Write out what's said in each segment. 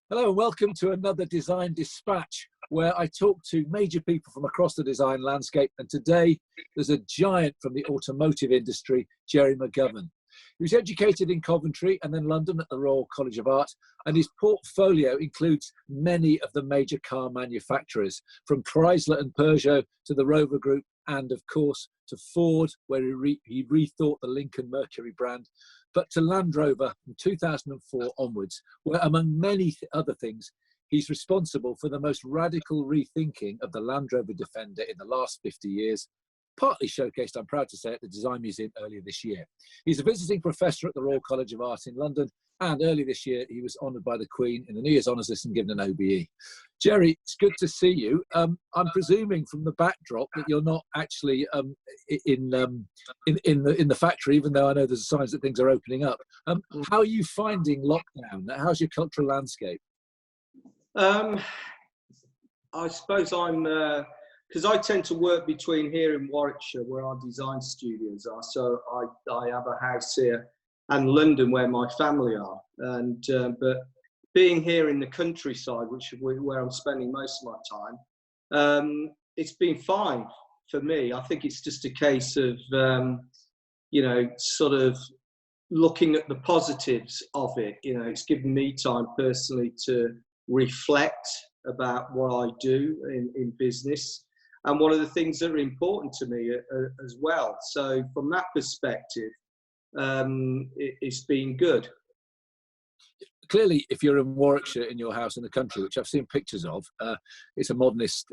Hello and welcome to another Design Dispatch, where I talk to major people from across the design landscape. And today there's a giant from the automotive industry, Gerry McGovern. He was educated in Coventry and then London at the Royal College of Art, and his portfolio includes many of the major car manufacturers, from Chrysler and Peugeot to the Rover Group, and of course to Ford, where he rethought the Lincoln Mercury brand, but to Land Rover from 2004 onwards, where among many other things, he's responsible for the most radical rethinking of the Land Rover Defender in the last 50 years, partly showcased, I'm proud to say, at the Design Museum earlier this year. He's a visiting professor at the Royal College of Art in London, and earlier this year he was honoured by the Queen in the New Year's Honours List and given an OBE. Gerry, it's good to see you. I'm presuming from the backdrop that you're not actually in the factory, even though I know there's signs that things are opening up. How are you finding lockdown? How's your cultural landscape? I suppose I'm, because I tend to work between here in Warwickshire, where our design studios are. So I have a house here, and London, where my family are. And but being here in the countryside, which is where I'm spending most of my time, it's been fine for me. I think it's just a case of sort of looking at the positives of it. It's given me time personally to reflect about what I do in business and what are the things that are important to me as well. So from that perspective, it's been good. Clearly, if you're in Warwickshire in your house in the country, which I've seen pictures of, it's a modernist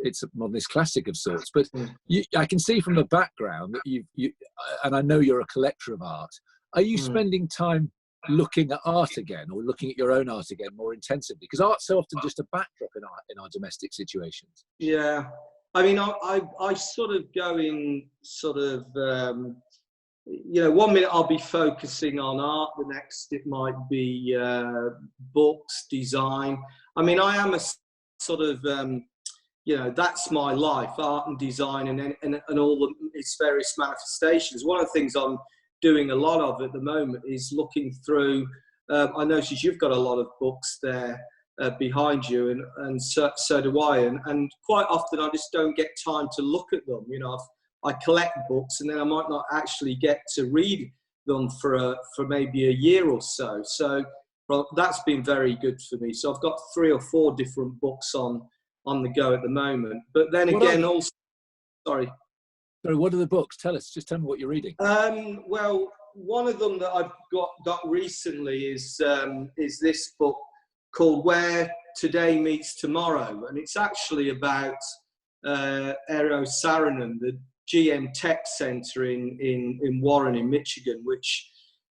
classic of sorts. But I can see from the background that you and I know you're a collector of art. Are you spending time looking at art again, or looking at your own art again more intensively? Because art's so often just a backdrop in our domestic situations. Yeah, I mean, I sort of go in sort of, 1 minute I'll be focusing on art, the next it might be books, design. I mean, I am a sort of, that's my life, art and design and all its various manifestations. One of the things I'm doing a lot of at the moment is looking through, I notice you've got a lot of books there behind you, and so do I, and quite often I just don't get time to look at them. I collect books and then I might not actually get to read them for maybe a year or so. So that's been very good for me. So I've got 3 or 4 different books on the go at the moment. But then again, also, sorry, what are the books? Just tell me what you're reading. Well, one of them that I've got recently is this book called Where Today Meets Tomorrow, and it's actually about Eero Saarinen, the GM Tech Center in Warren in Michigan, which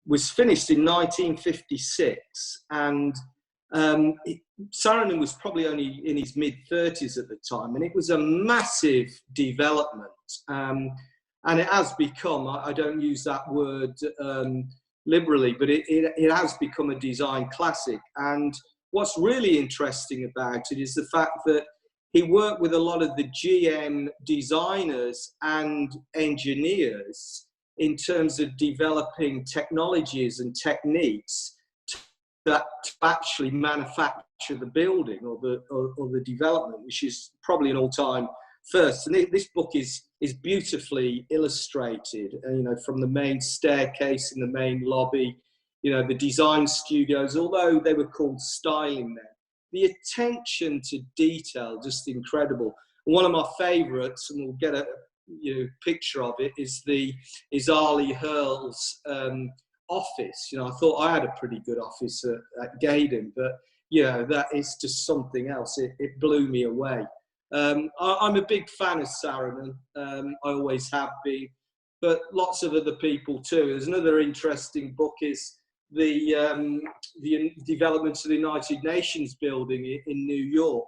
was finished in 1956, and Saarinen was probably only in his mid-30s at the time, and it was a massive development, and it has become, I don't use that word liberally, but it has become a design classic. And what's really interesting about it is the fact that he worked with a lot of the GM designers and engineers in terms of developing technologies and techniques to actually manufacture the building or the development, which is probably an all-time first. And this book is beautifully illustrated, from the main staircase in the main lobby, the design studios, although they were called styling then. The attention to detail, just incredible. One of my favourites, and we'll get a picture of it, is Arlie Hurl's office. I thought I had a pretty good office at Gaydon, but that is just something else. It blew me away. I'm a big fan of Saarinen. I always have been, but lots of other people too. There's another interesting book is the development of the United Nations building in New York.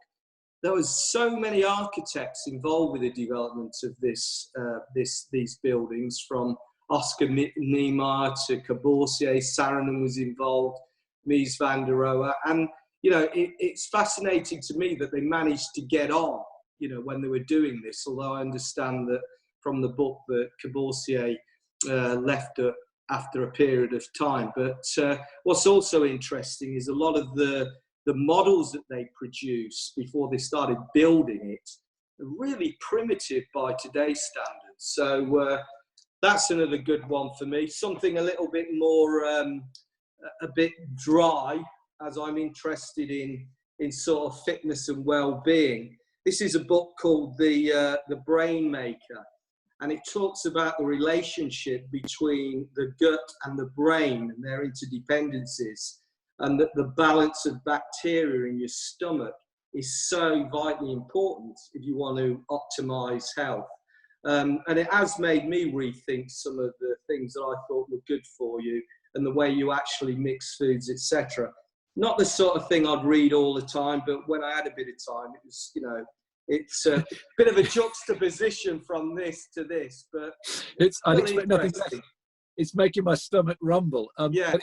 There was so many architects involved with the development of these buildings, from Oscar Niemeyer to Corbusier. Saarinen was involved, Mies van der Rohe, and it's fascinating to me that they managed to get on, when they were doing this. Although I understand that from the book that Corbusier left after a period of time. But what's also interesting is a lot of the the models that they produce before they started building it are really primitive by today's standards. So that's another good one for me. Something a little bit more, a bit dry, as I'm interested in sort of fitness and well-being. This is a book called The Brain Maker, and it talks about the relationship between the gut and the brain and their interdependencies, and that the balance of bacteria in your stomach is so vitally important if you want to optimize health. And it has made me rethink some of the things that I thought were good for you and the way you actually mix foods, etc. Not the sort of thing I'd read all the time, but when I had a bit of time, it was, it's a bit of a juxtaposition from this to this, but I'd expect nothing less. It's making my stomach rumble. Yeah.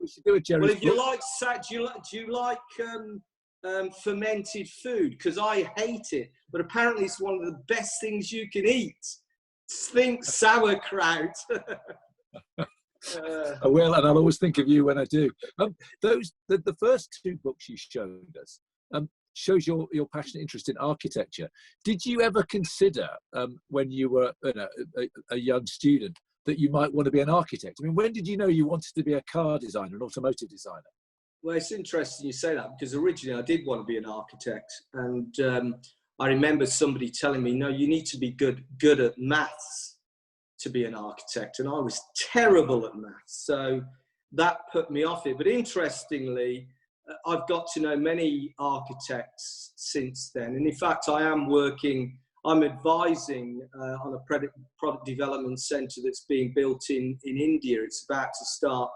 We should do a Gerrys. Well, if you like, do you like fermented food? Because I hate it, but apparently it's one of the best things you can eat. Think sauerkraut. I will, and I'll always think of you when I do. The first two books you showed us shows your passionate interest in architecture. Did you ever consider, when you were a young student, that you might want to be an architect? I mean, when did you know you wanted to be a car designer, an automotive designer? Well, it's interesting you say that, because originally I did want to be an architect, and I remember somebody telling me, no, you need to be good at maths to be an architect, and I was terrible at maths, so that put me off it. But interestingly, I've got to know many architects since then, and in fact I'm advising on a product development centre that's being built in India. It's about to start,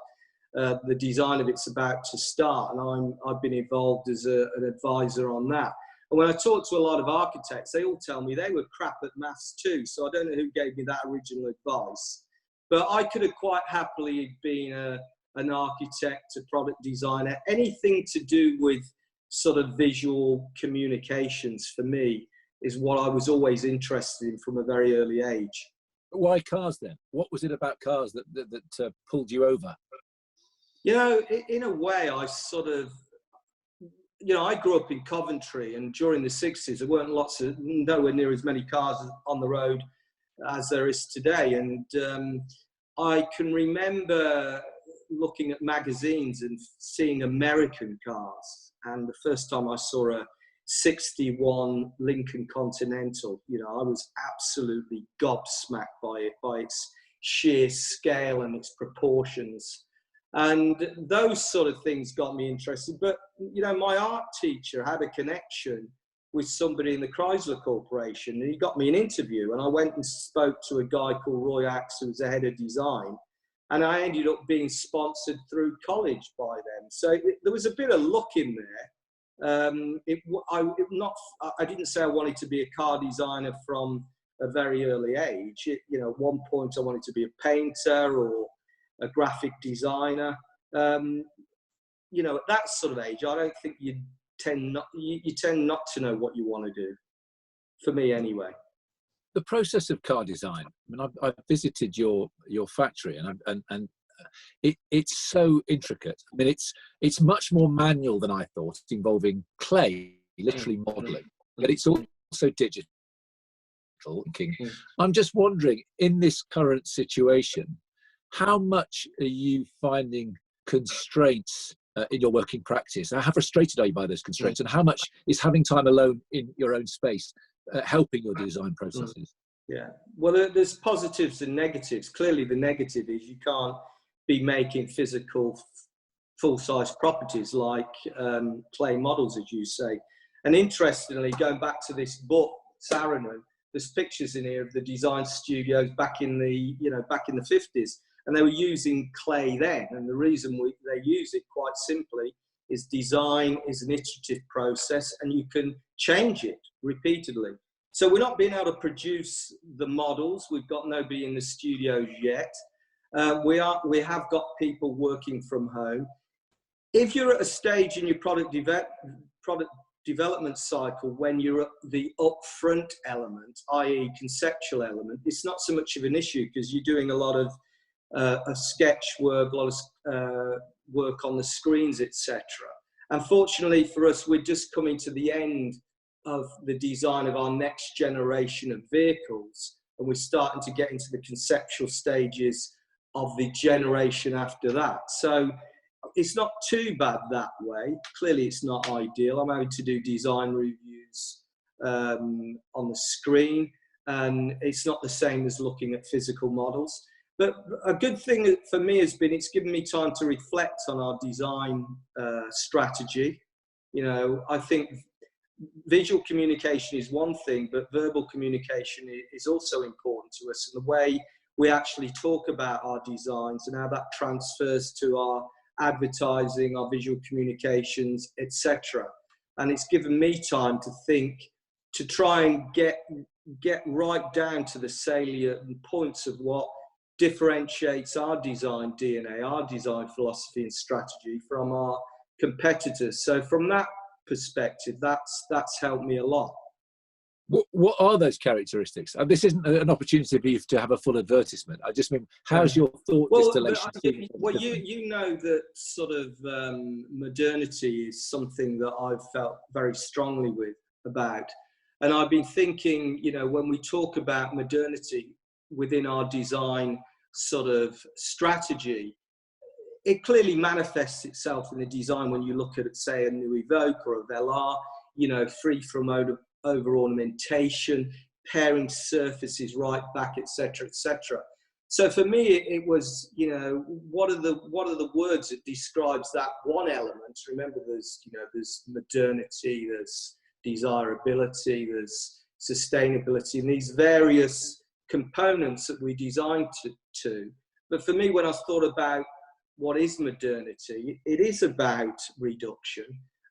the design of it's about to start, and I've been involved as an advisor on that. And when I talk to a lot of architects, they all tell me they were crap at maths too, so I don't know who gave me that original advice. But I could have quite happily been an architect, a product designer, anything to do with sort of visual communications for me is what I was always interested in from a very early age. Why cars then? What was it about cars that pulled you over? In a way, I sort of, I grew up in Coventry, and during the 60s, there weren't nowhere near as many cars on the road as there is today. And I can remember looking at magazines and seeing American cars. And the first time I saw a 61 Lincoln Continental, I was absolutely gobsmacked by it, by its sheer scale and its proportions. And those sort of things got me interested. But, my art teacher had a connection with somebody in the Chrysler Corporation, and he got me an interview. And I went and spoke to a guy called Roy Axe, who was the head of design. And I ended up being sponsored through college by them. So there was a bit of luck in there. I didn't say I wanted to be a car designer from a very early age. At one point I wanted to be a painter or a graphic designer. At that sort of age, I don't think you tend not to know what you want to do. For me, anyway. The process of car design. I mean, I've visited your factory, and it's so intricate. I mean, it's much more manual than I thought, involving clay, literally modelling, but it's also digital. I'm just wondering, in this current situation, how much are you finding constraints in your working practice? How frustrated are you by those constraints, and how much is having time alone in your own space helping your design processes? Yeah, well, there's positives and negatives. Clearly, the negative is you can't be making physical full-size properties like clay models, as you say. And interestingly, going back to this book, Saarinen, there's pictures in here of the design studios back in the 50s, and they were using clay then. And the reason they use it, quite simply, is design is an iterative process, and you can change it repeatedly. So we're not being able to produce the models. We've got nobody in the studios yet. We have got people working from home. If you're at a stage in your product development cycle when you're at the upfront element, i.e. conceptual element, it's not so much of an issue because you're doing a lot of sketch work, a lot of work on the screens, etc. Unfortunately for us, we're just coming to the end of the design of our next generation of vehicles, and we're starting to get into the conceptual stages of the generation after that. So it's not too bad that way. Clearly, it's not ideal. I'm having to do design reviews on the screen, and it's not the same as looking at physical models. But a good thing for me has been it's given me time to reflect on our design strategy. You know, I think visual communication is one thing, but verbal communication is also important to us, and the way we actually talk about our designs and how that transfers to our advertising, our visual communications, etc. And it's given me time to think, to try and get right down to the salient points of what differentiates our design DNA, our design philosophy and strategy from our competitors. So from that perspective, that's helped me a lot. What are those characteristics? And this isn't an opportunity for you to have a full advertisement. I just mean, how's your thought distillation? Well, you know that sort of modernity is something that I've felt very strongly about. And I've been thinking, you know, when we talk about modernity within our design sort of strategy, it clearly manifests itself in the design when you look at, say, a new Evoque or a Velar, you know, free from over ornamentation, pairing surfaces right back, etc., etc. So for me, it was, you know, what are the words that describes that one element? Remember, there's modernity, there's desirability, there's sustainability, and these various components that we designed to. But for me, when I thought about what is modernity, it is about reduction.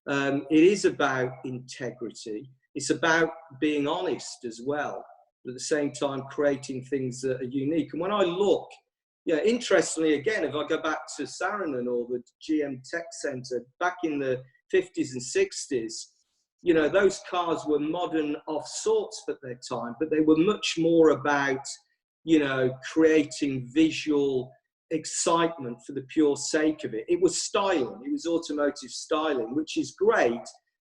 It is about integrity. It's about being honest as well, but at the same time creating things that are unique. And when I look, yeah, interestingly, again, if I go back to Saarinen or the GM Tech Center back in the 50s and 60s, you know, those cars were modern of sorts at their time, but they were much more about, you know, creating visual excitement for the pure sake of it. It was styling, it was automotive styling, which is great,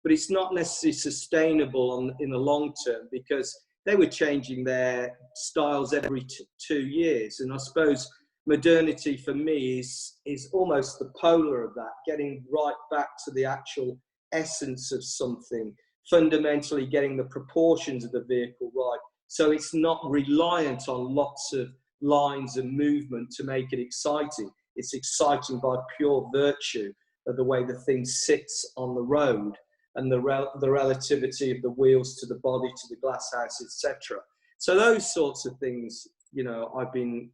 but it's not necessarily sustainable in the long term, because they were changing their styles every 2 years. And I suppose modernity for me is almost the polar of that, getting right back to the actual essence of something, fundamentally getting the proportions of the vehicle right. So it's not reliant on lots of lines and movement to make it exciting. It's exciting by pure virtue of the way the thing sits on the road and the relativity of the wheels to the body, to the glass house, etc. So those sorts of things, you know, I've been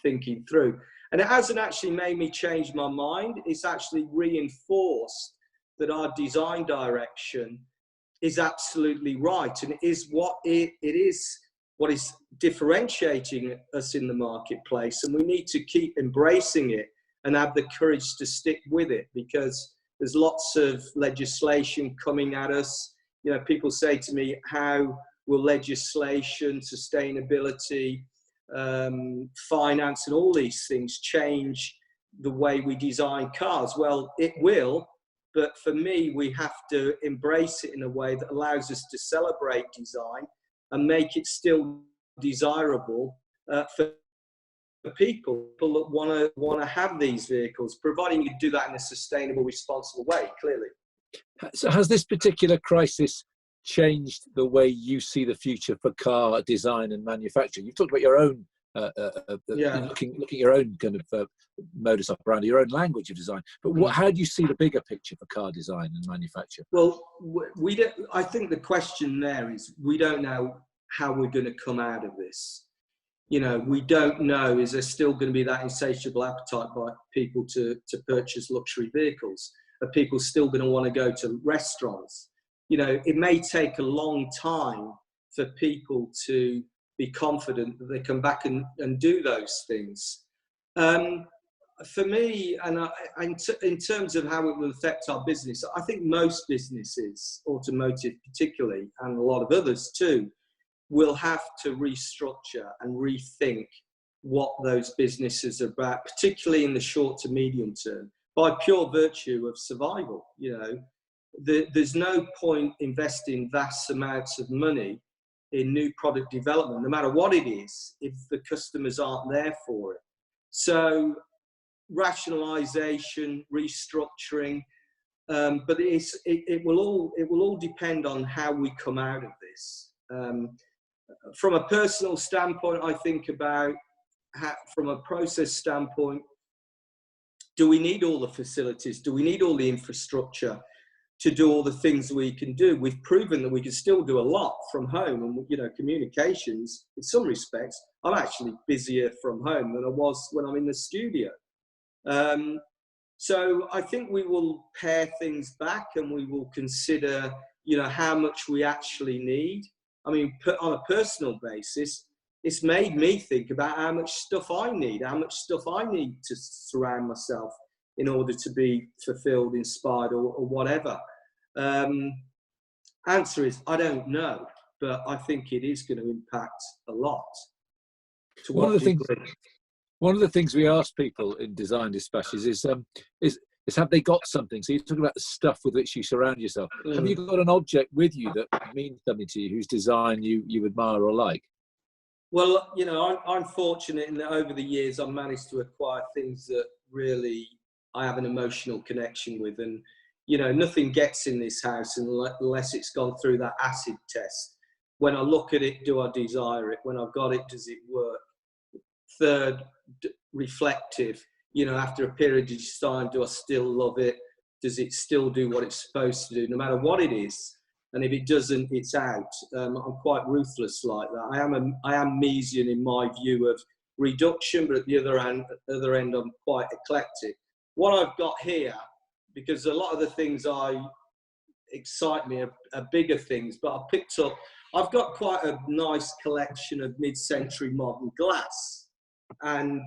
thinking through, and it hasn't actually made me change my mind. It's actually reinforced that our design direction is absolutely right, and it is what is differentiating us in the marketplace, and we need to keep embracing it and have the courage to stick with it, because there's lots of legislation coming at us. You know, people say to me, how will legislation, sustainability, finance and all these things change the way we design cars? Well, it will, but for me, we have to embrace it in a way that allows us to celebrate design and make it still desirable for people that want to have these vehicles, providing you do that in a sustainable, responsible way, clearly. So has this particular crisis changed the way you see the future for car design and manufacturing? You've talked about your own, looking at your own kind of modus operandi, your own language of design. But how do you see the bigger picture for car design and manufacture? Well, we don't. I think the question there is, we don't know how we're going to come out of this. You know, we don't know, is there still going to be that insatiable appetite by people to purchase luxury vehicles? Are people still going to want to go to restaurants? You know, it may take a long time for people to be confident that they come back and do those things. For me, and in terms of how it will affect our business, I think most businesses, automotive particularly, and a lot of others too, will have to restructure and rethink what those businesses are about, particularly in the short to medium term. by pure virtue of survival. You know, there's no point investing vast amounts of money in new product development, no matter what it is, if the customers aren't there for it. So rationalization, restructuring, but it will all depend on how we come out of this. From a personal standpoint, I think about from a process standpoint, do we need all the facilities? Do we need all the infrastructure to do all the things we can do? We've proven that we can still do a lot from home, and you know, communications, in some respects, I'm actually busier from home than I was when I'm in the studio. So I think we will pare things back, and we will consider, you know, how much we actually need. I mean, on a personal basis, it's made me think about how much stuff I need, to surround myself in order to be fulfilled, inspired, or whatever. Answer is, I don't know, but I think it is going to impact a lot. One of the things we ask people in design dispatches is have they got something? So you're talking about the stuff with which you surround yourself. Have you got an object with you that means something to you, whose design you admire or like? Well, you know, I'm fortunate in that over the years I've managed to acquire things that really I have an emotional connection with. And, you know, nothing gets in this house unless it's gone through that acid test. When I look at it, do I desire it? When I've got it, does it work? Third, reflective. You know, after a period of time, do I still love it? Does it still do what it's supposed to do, no matter what it is? And if it doesn't, it's out. I'm quite ruthless like that. I am Miesian in my view of reduction, but at the other end, I'm quite eclectic. What I've got here, because a lot of the things excite me are bigger things, but I've got quite a nice collection of mid-century modern glass. And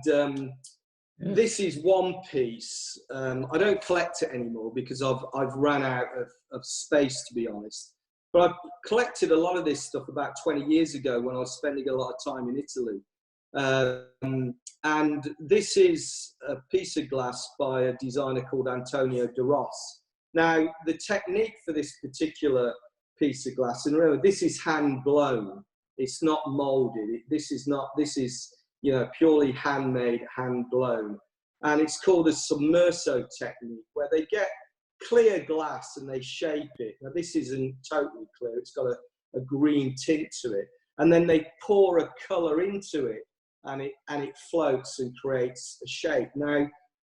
this is one piece. I don't collect it anymore because I've run out of space, to be honest. But I collected a lot of this stuff about 20 years ago when I was spending a lot of time in Italy. And this is a piece of glass by a designer called Antonio de Ros. Now, the technique for this particular piece of glass, and remember, this is hand blown. It's not molded. This is, you know, purely handmade, hand blown. And it's called a submerso technique, where they get clear glass and they shape it. Now, this isn't totally clear. It's got a green tint to it. And then they pour a color into it, and it floats and creates a shape. Now,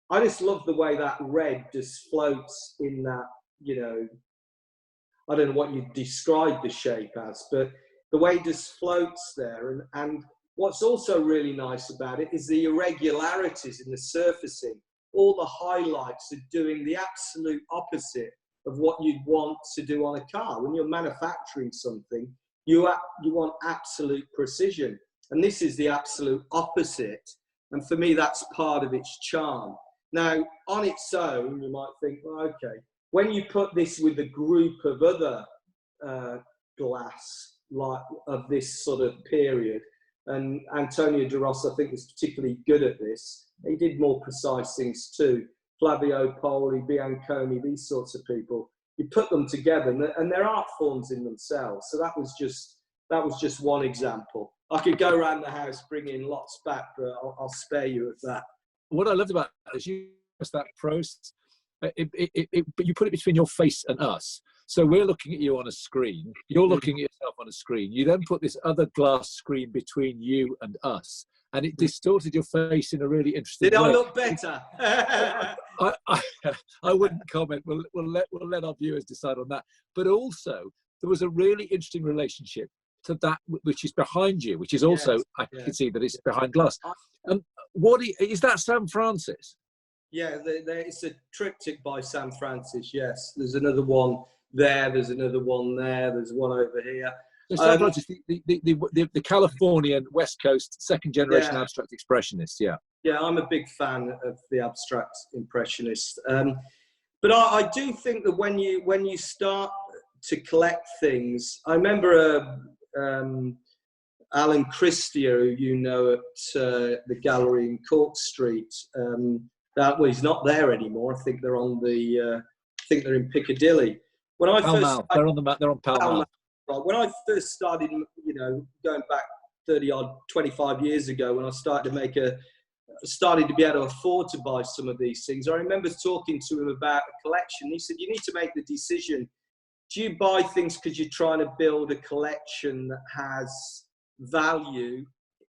I just love the way that red just floats in that, you know, I don't know what you'd describe the shape as, but the way it just floats there. And what's also really nice about it is the irregularities in the surfacing. All the highlights are doing the absolute opposite of what you'd want to do on a car. When you're manufacturing something, you want absolute precision. And this is the absolute opposite. And for me, that's part of its charm. Now, on its own, you might think, well, okay, when you put this with a group of other glass like of this sort of period, and Antonio de Ros, I think, was particularly good at this. He did more precise things too. Flavio Poli, Bianconi, these sorts of people. You put them together, and they're art forms in themselves. So that was just one example. I could go around the house bringing lots back, but I'll spare you of that. What I loved about it is that process. But you put it between your face and us. So we're looking at you on a screen. You're looking at yourself on a screen. You then put this other glass screen between you and us, and it distorted your face in a really interesting way. Did I look better? I wouldn't comment. We'll let our viewers decide on that. But also, there was a really interesting relationship to that which is behind you, which is also, I can see that it's behind glass. What is that, Sam Francis? Yeah, it's a triptych by Sam Francis, yes. There's another one there, there's another one there, there's one over here. So Sam Francis, the Californian West Coast second generation abstract expressionist, yeah. Yeah, I'm a big fan of the abstract impressionist. But I do think that when you start to collect things, I remember Alan Christier, who you know at the gallery in Cork Street, Well, he's not there anymore. I think they're on the. I think they're in Piccadilly. When I Pall first Mall. They're on the map. They're on Pall Mall. when I first started, going back 25 years ago, when I started to be able to afford to buy some of these things, I remember talking to him about a collection. He said, you need to make the decision. Do you buy things because you're trying to build a collection that has value,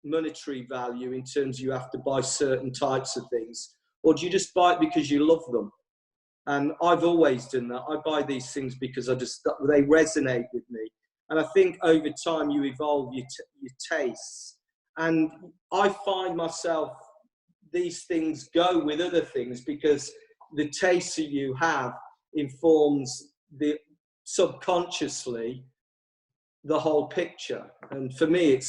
monetary value, in terms you have to buy certain types of things? Or do you just buy it because you love them? And I've always done that. I buy these things because they resonate with me. And I think over time you evolve your tastes. And I find myself, these things go with other things because the taste that you have informs subconsciously the whole picture. And for me,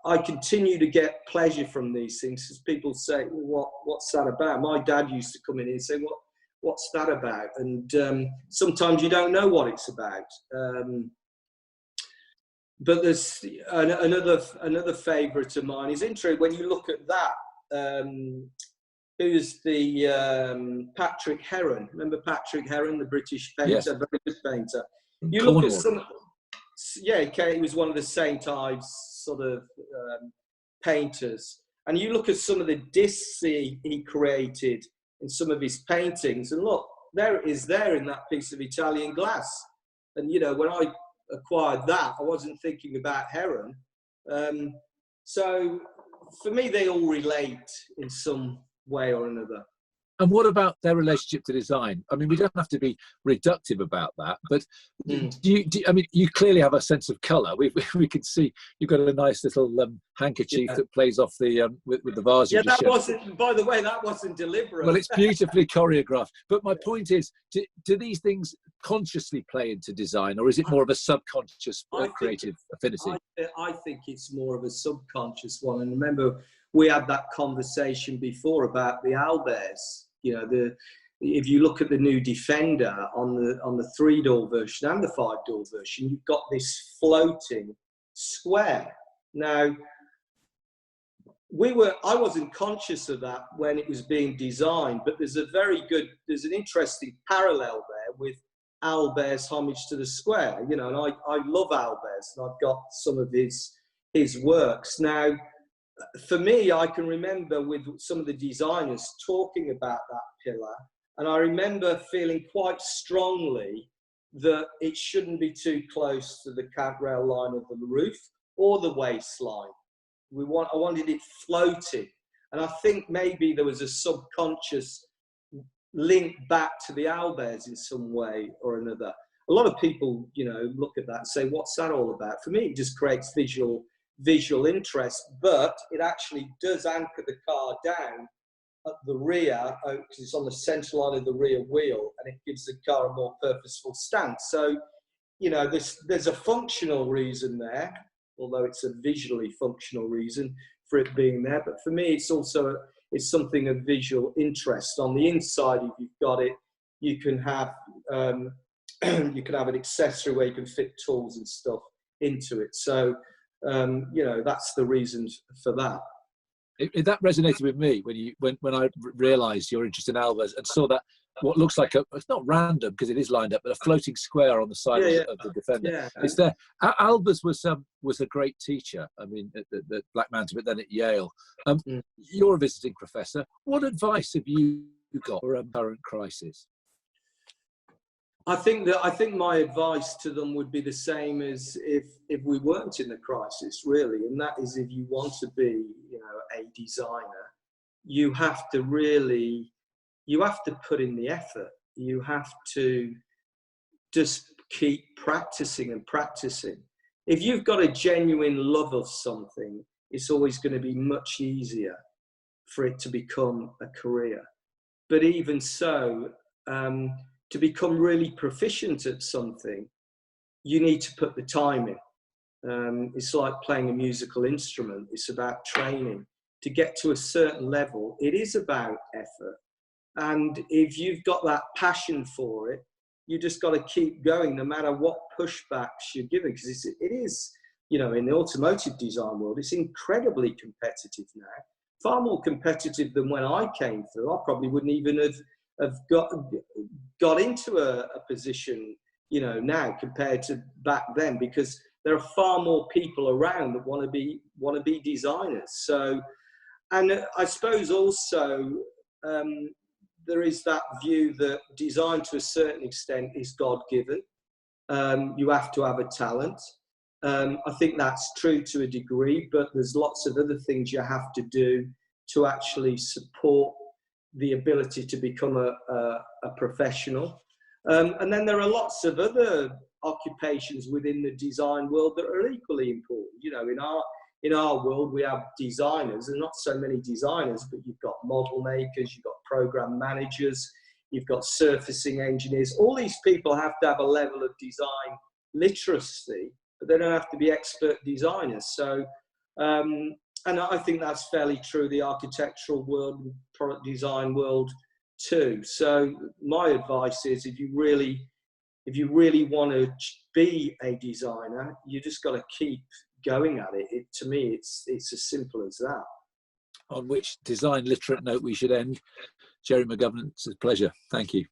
I continue to get pleasure from these things because people say, well, what's that about? My dad used to come in and say, what's that about? And sometimes you don't know what it's about. But there's another favourite of mine is interesting. When you look at that, who's the Patrick Heron? Remember Patrick Heron, the British painter, yes. Very good painter. You Cornwall. look at some, he was one of the St. Ives sort of painters, and you look at some of the discs he created in some of his paintings, and look, there it is there in that piece of Italian glass. And when I acquired that, I wasn't thinking about Heron. So for me, they all relate in some way or another. And what about their relationship to design? I mean, we don't have to be reductive about that, but you clearly have a sense of colour. We can see you've got a nice little handkerchief that plays off the with the vase. Yeah, that wasn't. By the way, that wasn't deliberate. Well, it's beautifully choreographed. But my point is, do these things consciously play into design, or is it more of a subconscious creative affinity? I think it's more of a subconscious one. And remember, we had that conversation before about the Albers. If you look at the new Defender on the 3-door version and the 5-door version, you've got this floating square. Now, I wasn't conscious of that when it was being designed, but there's an interesting parallel there with Albert's homage to the square. And I love Albers, and I've got some of his works. Now, for me, I can remember with some of the designers talking about that pillar, and I remember feeling quite strongly that it shouldn't be too close to the rail line of the roof or the waistline. I wanted it floating, and I think maybe there was a subconscious link back to the Albers in some way or another. A lot of people, look at that and say, "What's that all about?" For me, it just creates visual interest, but it actually does anchor the car down at the rear because it's on the centre line of the rear wheel, and it gives the car a more purposeful stance. So, there's a functional reason there, although it's a visually functional reason for it being there. But for me, it's something of visual interest. On the inside, if you've got it, you can have an accessory where you can fit tools and stuff into it. So, that's the reasons for that. That resonated with me when I realised your interest in Albers and saw that what looks like it's not random because it is lined up, but a floating square on the side of the Defender. Yeah. It's there. Albers was a great teacher. I mean, at Black Mountain, but then at Yale. You're a visiting professor. What advice have you got for a current crisis? I think my advice to them would be the same as if we weren't in the crisis, really, and that is, if you want to be, a designer, you have to put in the effort. You have to just keep practicing and practicing. If you've got a genuine love of something, it's always going to be much easier for it to become a career. But even so, to become really proficient at something, you need to put the time in. It's like playing a musical instrument. It's about training. To get to a certain level, it is about effort. And if you've got that passion for it, you just got to keep going no matter what pushbacks you're given. Because it is, in the automotive design world, it's incredibly competitive now. far more competitive than when I came through. I probably wouldn't even have got into a position, you know, now compared to back then, because there are far more people around that want to be designers. So, and I suppose also there is that view that design to a certain extent is God-given. You have to have a talent. I think that's true to a degree, but there's lots of other things you have to do to actually support the ability to become a professional. And then there are lots of other occupations within the design world that are equally important. You know, in our world, we have designers, and not so many designers, but you've got model makers, you've got program managers, you've got surfacing engineers. All these people have to have a level of design literacy, but they don't have to be expert designers. So, and I think that's fairly true, the architectural world and product design world too. So my advice is, if you really want to be a designer, you just got to keep going at it. To me, it's as simple as that. On which design literate note we should end. Gerry McGovern, it's a pleasure. Thank you.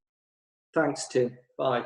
Thanks, Tim. Bye.